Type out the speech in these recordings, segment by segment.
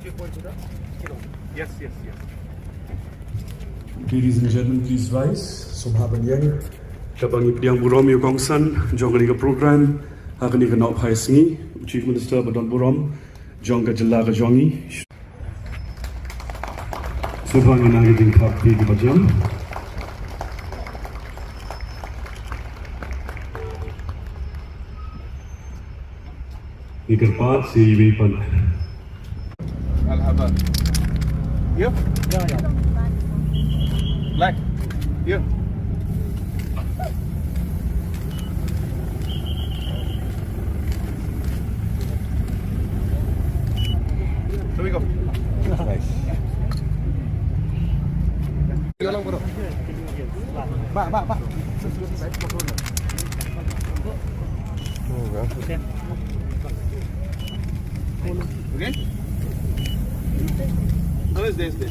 Yes, yes, yes. Ladies and gentlemen, please rise. Sumhaban yang. Kabang ipdiang burom yu kongsan, jongani ka program, hakani ka nauk hai singi, Chief Minister Badon Burom, jong ka jala ka jongi. Subhang inagi din kap pi ka bajam. Ikerpat si Wipan. I'll have a. Here? Yeah. Black. Here. Here we go. Nice. Pak. Okay? No, it's this. There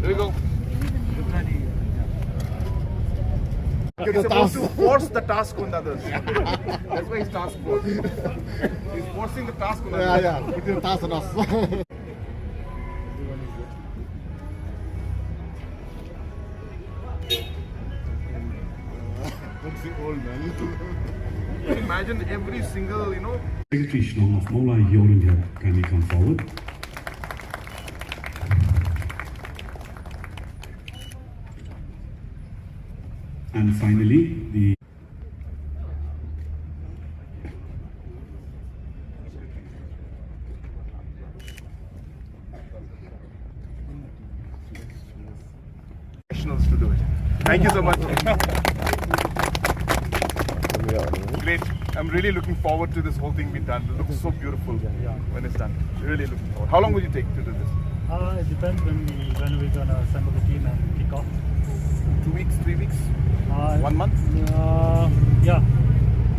we go. He's supposed to force the task on others. That's why he's task force. He's forcing the task on others. Yeah. Putting the task on us. What's the old man? Imagine every single, Secretary Shnong of Mawlai Mawroh, can you come forward? And finally, the professionals to do it. Thank you so much. Great. I'm really looking forward to this whole thing being done. It looks so beautiful when it's done. Really looking forward. How long will you take to do this? It depends when we're gonna assemble the team and kick off. 2 weeks, 3 weeks, 1 month? Yeah,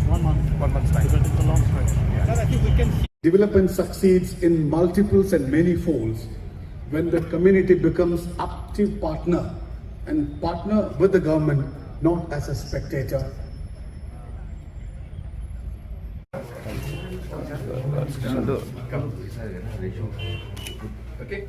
1 month. 1 month's time. Because it's a long stretch. I think we can. development succeeds in multiples and many folds when the community becomes active partner and partner with the government, not as a spectator. Okay.